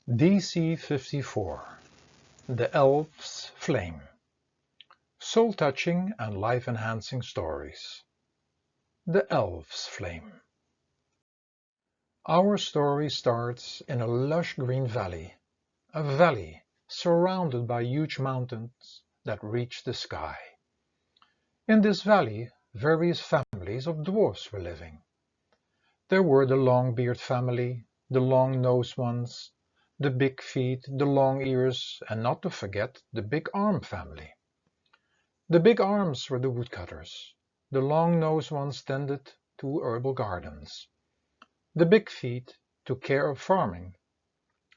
Dc54, The Elf's Flame. Soul-touching and life-enhancing stories. The Elf's Flame. Our story starts in a lush green valley, a valley surrounded by huge mountains that reach the sky. In this valley, various families of dwarfs were living. There were the long-beard family, the long-nosed ones, the big feet, the long ears, and not to forget the big arm family. The big arms were the woodcutters, the long-nosed ones tended to herbal gardens. The big feet took care of farming,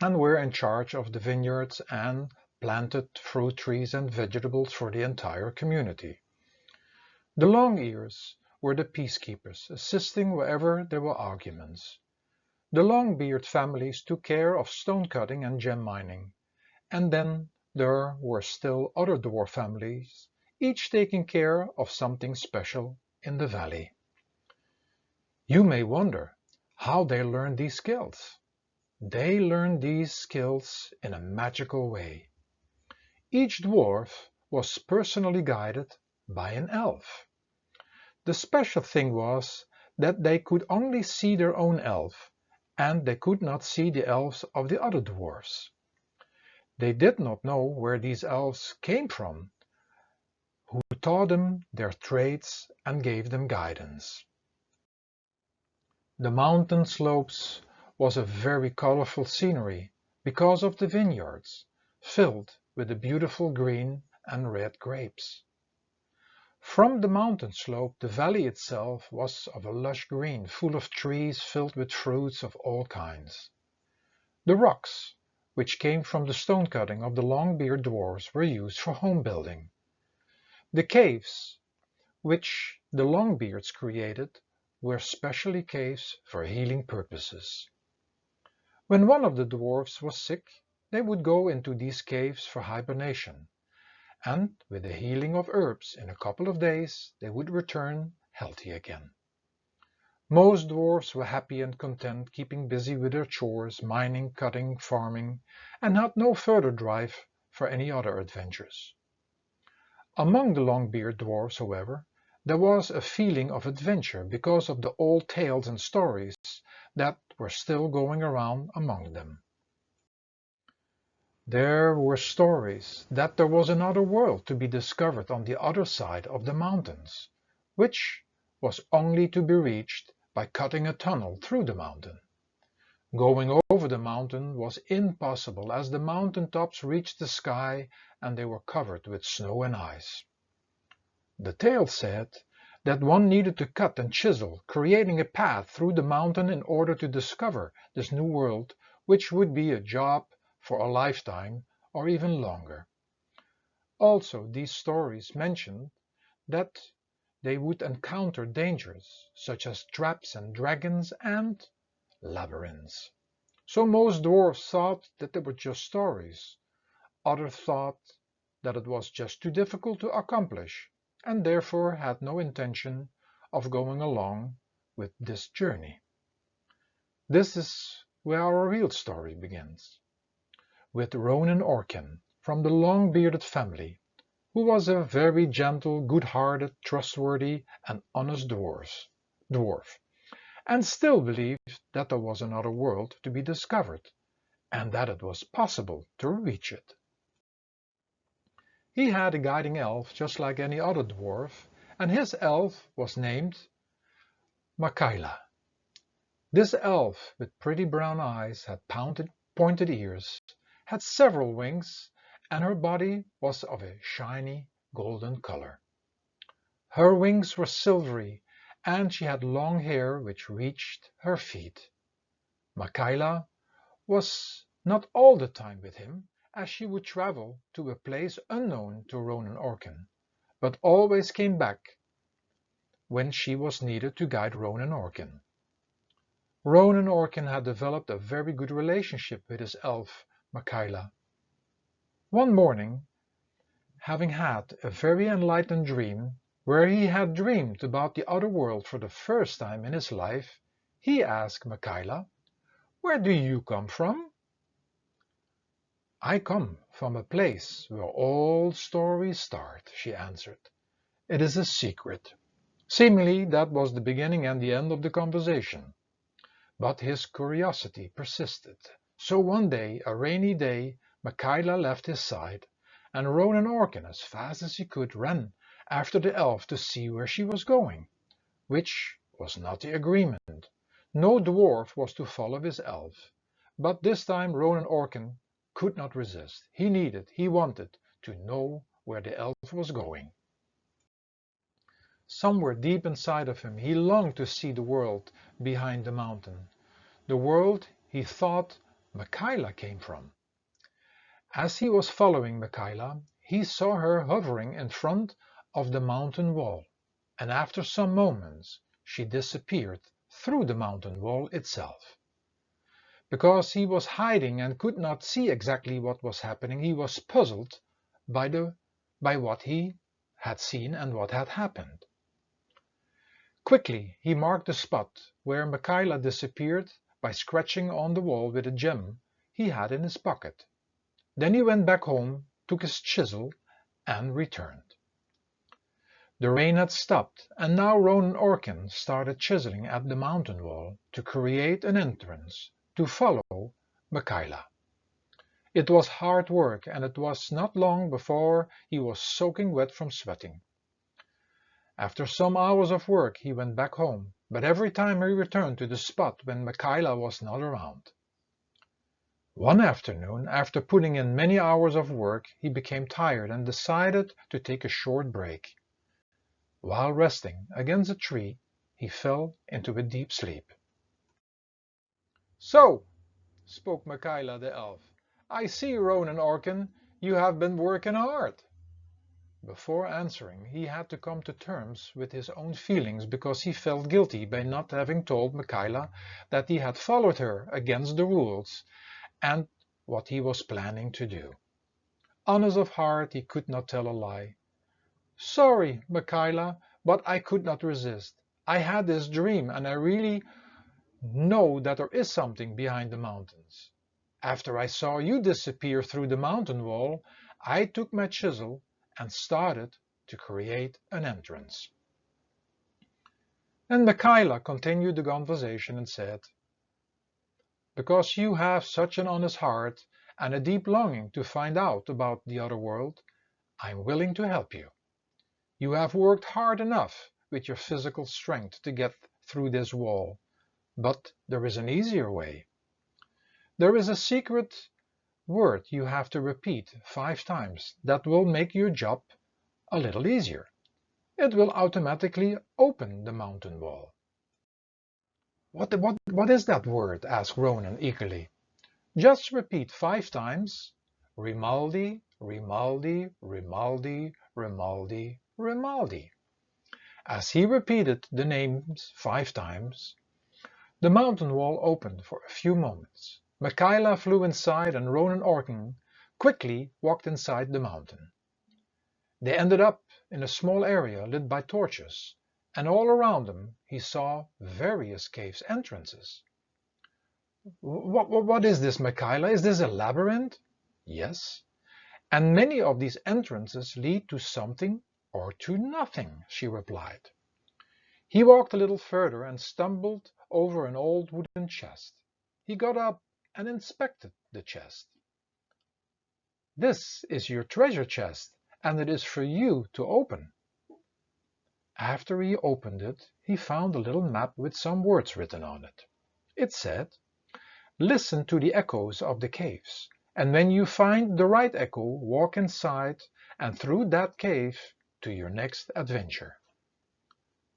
and were in charge of the vineyards and planted fruit trees and vegetables for the entire community. The long ears were the peacekeepers, assisting wherever there were arguments. The long-beard families took care of stone-cutting and gem mining, and then there were still other dwarf families, each taking care of something special in the valley. You may wonder how they learned these skills. They learned these skills in a magical way. Each dwarf was personally guided by an elf. The special thing was that they could only see their own elf, and they could not see the elves of the other dwarfs. They did not know where these elves came from, who taught them their traits and gave them guidance. The mountain slopes was a very colorful scenery because of the vineyards, filled with the beautiful green and red grapes. From the mountain slope, the valley itself was of a lush green, full of trees filled with fruits of all kinds. The rocks, which came from the stone cutting of the long-bearded dwarfs, were used for home building. The caves, which the Longbeards created, were specially caves for healing purposes. When one of the dwarfs was sick, they would go into these caves for hibernation, and with the healing of herbs in a couple of days they would return healthy again. Most dwarfs were happy and content keeping busy with their chores, mining, cutting, farming, and had no further drive for any other adventures. Among the long-bearded dwarfs, however, there was a feeling of adventure because of the old tales and stories that were still going around among them. There were stories that there was another world to be discovered on the other side of the mountains, which was only to be reached by cutting a tunnel through the mountain. Going over the mountain was impossible as the mountain tops reached the sky and they were covered with snow and ice. The tale said that one needed to cut and chisel, creating a path through the mountain in order to discover this new world, which would be a job for a lifetime or even longer. Also, these stories mentioned that they would encounter dangers such as traps and dragons and labyrinths. So most dwarfs thought that they were just stories. Others thought that it was just too difficult to accomplish and therefore had no intention of going along with this journey. This is where our real story begins, with Ronan Orkin from the long-bearded family, who was a very gentle, good-hearted, trustworthy and honest dwarf, and still believed that there was another world to be discovered, and that it was possible to reach it. He had a guiding elf just like any other dwarf, and his elf was named Mikaela. This elf, with pretty brown eyes, had pointed ears, had several wings, and her body was of a shiny golden color. Her wings were silvery, and she had long hair which reached her feet. Mikaela was not all the time with him, as she would travel to a place unknown to Ronan Orkin, but always came back when she was needed to guide Ronan Orkin. Ronan Orkin had developed a very good relationship with his elf, Mikaela. One morning, having had a very enlightened dream, where he had dreamed about the other world for the first time in his life, he asked Mikaela, "Where do you come from?" I come from a place where all stories start, she answered. It is a secret. Seemingly that was the beginning and the end of the conversation. But his curiosity persisted. So one day, a rainy day, Michaela left his side, and Ronan Orkin, as fast as he could, ran after the elf to see where she was going, which was not the agreement. No dwarf was to follow his elf. But this time Ronan Orkin could not resist. He wanted to know where the elf was going. Somewhere deep inside of him he longed to see the world behind the mountain, the world he thought Michaela came from. As he was following Michaela, he saw her hovering in front of the mountain wall, and after some moments she disappeared through the mountain wall itself. Because he was hiding and could not see exactly what was happening, he was puzzled by what he had seen and what had happened. Quickly he marked the spot where Michaela disappeared by scratching on the wall with a gem he had in his pocket. Then he went back home, took his chisel, and returned. The rain had stopped, and now Ronan Orkin started chiseling at the mountain wall to create an entrance to follow Michaela. It was hard work, and it was not long before he was soaking wet from sweating. After some hours of work he went back home, but every time he returned to the spot when Michaela was not around. One afternoon, after putting in many hours of work, he became tired and decided to take a short break. While resting against a tree, he fell into a deep sleep. "So," spoke Michaela the elf, "I see, Ronan Orkin, you have been working hard." Before answering, he had to come to terms with his own feelings because he felt guilty by not having told Michaela that he had followed her against the rules and what he was planning to do. Honest of heart, he could not tell a lie. "Sorry, Michaela, but I could not resist. I had this dream, and I really know that there is something behind the mountains. After I saw you disappear through the mountain wall, I took my chisel and started to create an entrance." And Michaela continued the conversation and said, "Because you have such an honest heart and a deep longing to find out about the other world, I am willing to help you. You have worked hard enough with your physical strength to get through this wall, but there is an easier way. There is a secret word you have to repeat 5 times that will make your job a little easier. It will automatically open the mountain wall." What is that word?" asked Ronan eagerly. "Just repeat 5 times, Rimaldi, Rimaldi, Rimaldi, Rimaldi, Rimaldi." As he repeated the names 5 times, the mountain wall opened for a few moments. Michaela flew inside and Ronan Orkin quickly walked inside the mountain. They ended up in a small area lit by torches, and all around them he saw various caves entrances. What is this, Michaela? Is this a labyrinth?" "Yes, and many of these entrances lead to something or to nothing," she replied. He walked a little further and stumbled over an old wooden chest. He got up and inspected the chest. "This is your treasure chest, and it is for you to open." After he opened it, he found a little map with some words written on it. It said, "Listen to the echoes of the caves, and when you find the right echo, walk inside and through that cave to your next adventure."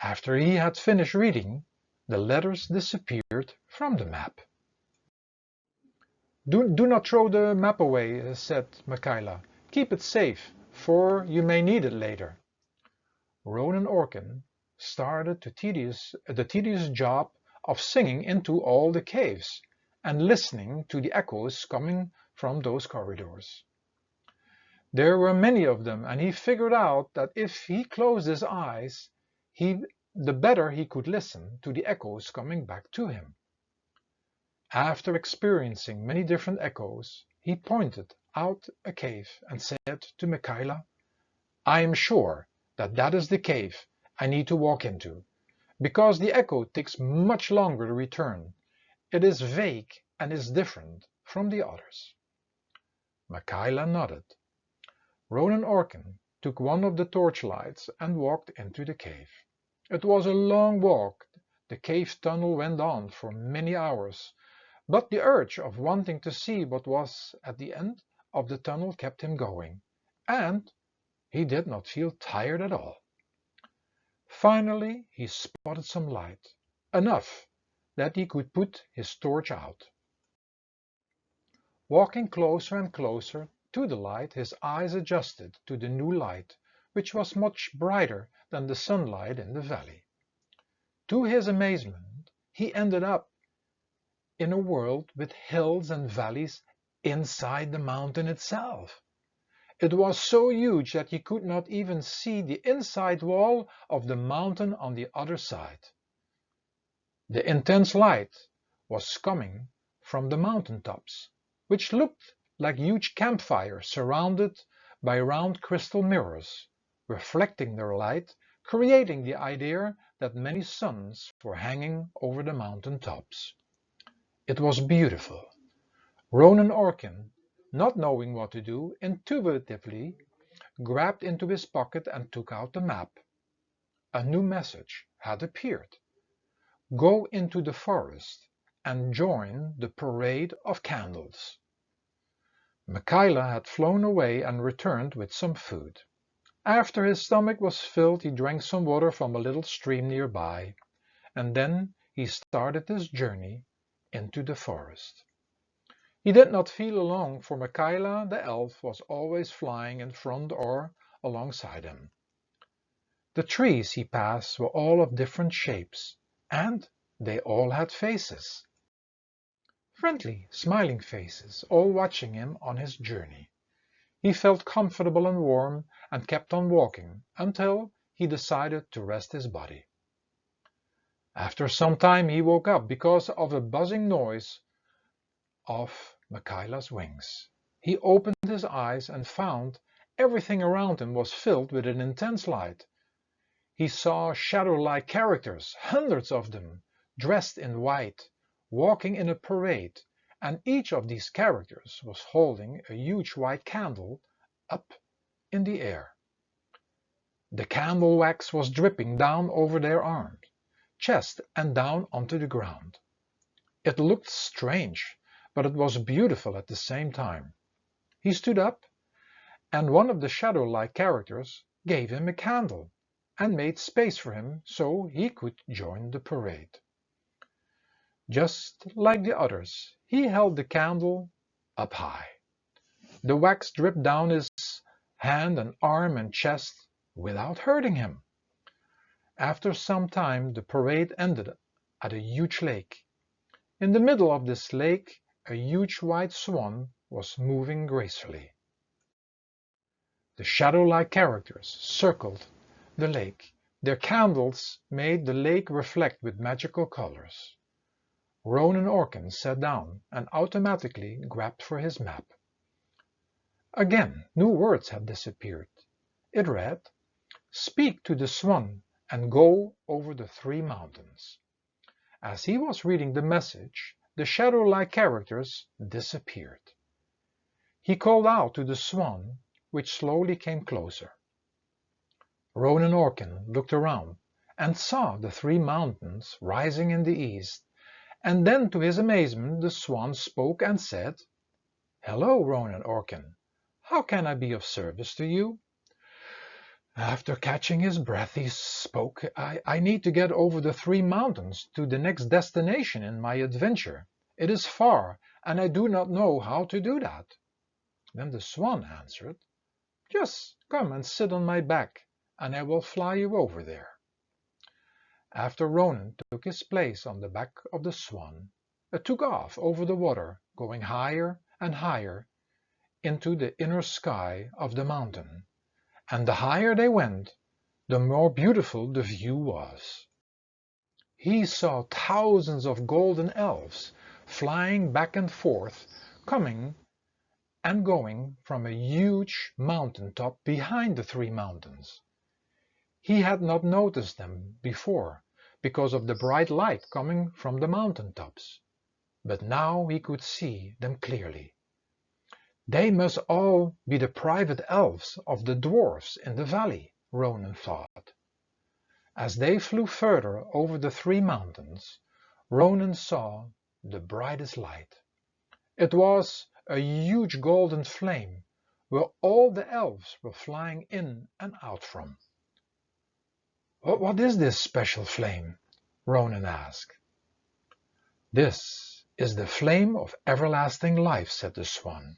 After he had finished reading, the letters disappeared from the map. Do not throw the map away," said Michaela. "Keep it safe, for you may need it later." Ronan Orkin started the tedious job of singing into all the caves and listening to the echoes coming from those corridors. There were many of them, and he figured out that if he closed his eyes, the better he could listen to the echoes coming back to him. After experiencing many different echoes, he pointed out a cave and said to Michaela, "I am sure that that is the cave I need to walk into, because the echo takes much longer to return. It is vague and is different from the others." Michaela nodded. Ronan Orkin took one of the torchlights and walked into the cave. It was a long walk. The cave tunnel went on for many hours, but the urge of wanting to see what was at the end of the tunnel kept him going, and he did not feel tired at all. Finally he spotted some light, enough that he could put his torch out. Walking closer and closer to the light, his eyes adjusted to the new light, which was much brighter than the sunlight in the valley. To his amazement, he ended up in a world with hills and valleys inside the mountain itself. It was so huge that he could not even see the inside wall of the mountain on the other side. The intense light was coming from the mountain tops, which looked like huge campfires surrounded by round crystal mirrors, reflecting their light, creating the idea that many suns were hanging over the mountain tops. It was beautiful. Ronan Orkin, not knowing what to do, intuitively grabbed into his pocket and took out the map. A new message had appeared. Go into the forest and join the parade of candles. Michaela had flown away and returned with some food. After his stomach was filled, he drank some water from a little stream nearby, and then he started his journey into the forest. He did not feel alone, for Michaela the elf was always flying in front or alongside him. The trees he passed were all of different shapes, and they all had faces. Friendly, smiling faces, all watching him on his journey. He felt comfortable and warm and kept on walking until he decided to rest his body. After some time he woke up because of a buzzing noise of Michaela's wings. He opened his eyes and found everything around him was filled with an intense light. He saw shadow-like characters, hundreds of them, dressed in white, walking in a parade, and each of these characters was holding a huge white candle up in the air. The candle wax was dripping down over their arms, chest, and down onto the ground. It looked strange, but it was beautiful at the same time. He stood up, and one of the shadow-like characters gave him a candle and made space for him so he could join the parade. Just like the others, he held the candle up high. The wax dripped down his hand and arm and chest without hurting him. After some time, the parade ended at a huge lake. In the middle of this lake, a huge white swan was moving gracefully. The shadow-like characters circled the lake. Their candles made the lake reflect with magical colors. Ronan Orkin sat down and automatically grabbed for his map. Again, new words had disappeared. It read, "Speak to the swan and go over the 3 mountains." As he was reading the message, the shadow-like characters disappeared. He called out to the swan, which slowly came closer. Ronan Orkin looked around and saw the 3 mountains rising in the east, and then to his amazement the swan spoke and said, "Hello, Ronan Orkin. How can I be of service to you?" After catching his breath, he spoke, I need to get over the 3 mountains to the next destination in my adventure. It is far, and I do not know how to do that." Then the swan answered, "Just come and sit on my back, and I will fly you over there." After Ronan took his place on the back of the swan, it took off over the water, going higher and higher into the inner sky of the mountain. And the higher they went, the more beautiful the view was. He saw thousands of golden elves flying back and forth, coming and going from a huge mountain top behind the three mountains. He had not noticed them before because of the bright light coming from the mountain tops, but now he could see them clearly. They must all be the private elves of the dwarfs in the valley, Ronan thought. As they flew further over the three mountains, Ronan saw the brightest light. It was a huge golden flame where all the elves were flying in and out from. What is this special flame? Ronan asked. This is the flame of everlasting life, said the swan,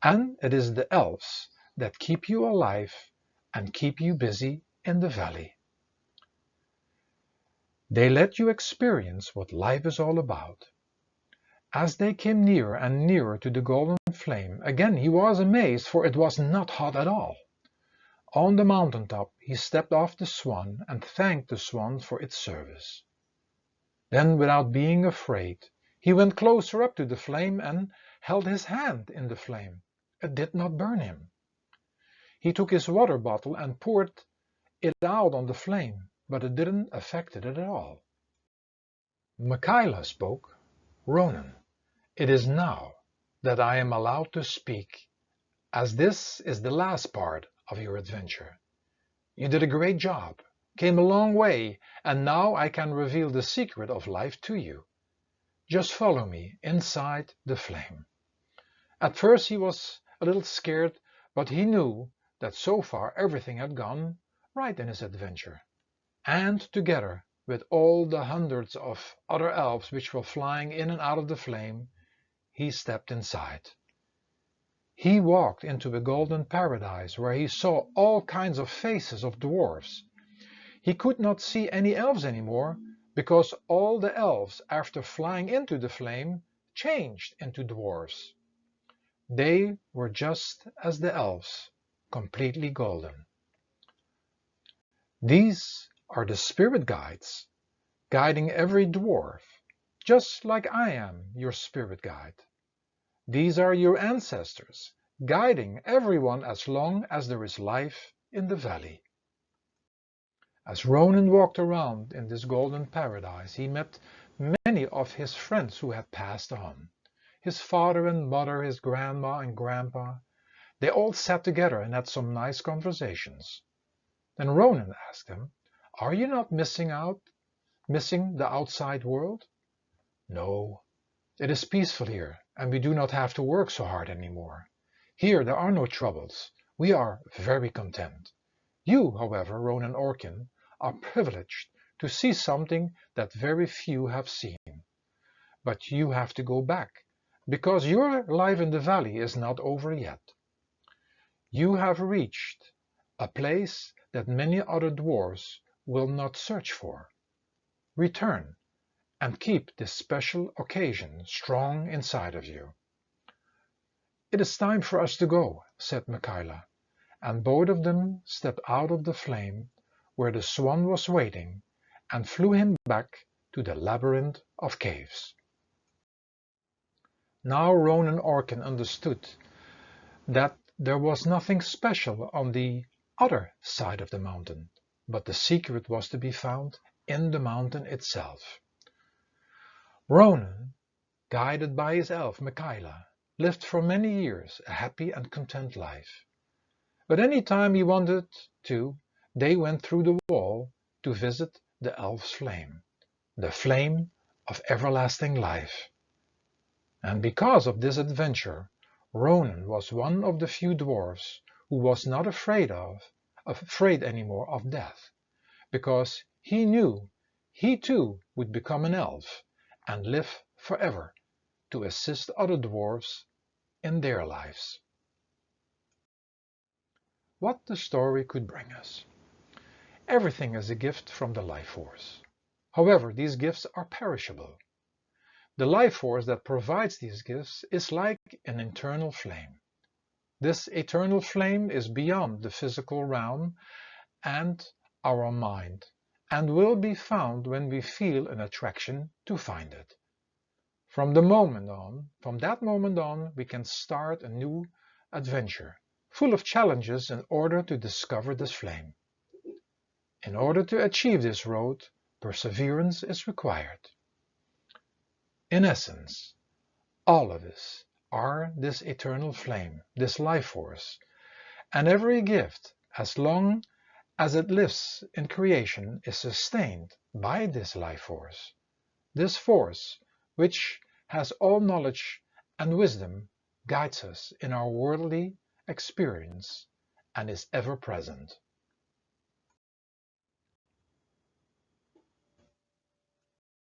and it is the elves that keep you alive and keep you busy in the valley. They let you experience what life is all about. As they came nearer and nearer to the golden flame, again he was amazed, for it was not hot at all. On the mountain top he stepped off the swan and thanked the swan for its service. Then, without being afraid, he went closer up to the flame and held his hand in the flame. It did not burn him. He took his water bottle and poured it out on the flame, but it didn't affect it at all. Michaela spoke. Ronan, it is now that I am allowed to speak, as this is the last part of your adventure. You did a great job, came a long way, and now I can reveal the secret of life to you. Just follow me inside the flame. At first he was a little scared, but he knew that so far everything had gone right in his adventure. And together with all the hundreds of other elves which were flying in and out of the flame, he stepped inside. He walked into a golden paradise where he saw all kinds of faces of dwarfs. He could not see any elves anymore because all the elves, after flying into the flame, changed into dwarfs. They were just as the elves, completely golden. These are the spirit guides, guiding every dwarf, just like I am your spirit guide. These are your ancestors, guiding everyone as long as there is life in the valley. As Ronan walked around in this golden paradise, he met many of his friends who had passed on. His father and mother, his grandma and grandpa. They all sat together and had some nice conversations. Then Ronan asked them, "Are you not missing the outside world?" "No, it is peaceful here, and we do not have to work so hard anymore. Here there are no troubles. We are very content. You, however, Ronan Orkin, are privileged to see something that very few have seen. But you have to go back, because your life in the valley is not over yet. You have reached a place that many other dwarfs will not search for. Return and keep this special occasion strong inside of you." "It is time for us to go," said Michaela, and both of them stepped out of the flame where the swan was waiting and flew him back to the labyrinth of caves. Now Ronan Orkin understood that there was nothing special on the other side of the mountain, but the secret was to be found in the mountain itself. Ronan, guided by his elf Michaela, lived for many years a happy and content life. But any time he wanted to, they went through the wall to visit the elf's flame, the flame of everlasting life. And because of this adventure, Ronan was one of the few dwarfs who was not afraid anymore of death, because he knew he too would become an elf and live forever to assist other dwarfs in their lives. What the story could bring us. Everything is a gift from the life force. However, these gifts are perishable. The life force that provides these gifts is like an eternal flame. This eternal flame is beyond the physical realm and our mind, and will be found when we feel an attraction to find it. From that moment on, we can start a new adventure, full of challenges in order to discover this flame. In order to achieve this road, perseverance is required. In essence, all of us are this eternal flame, this life force, and every gift, as long as it lives in creation, is sustained by this life force. This force, which has all knowledge and wisdom, guides us in our worldly experience and is ever present.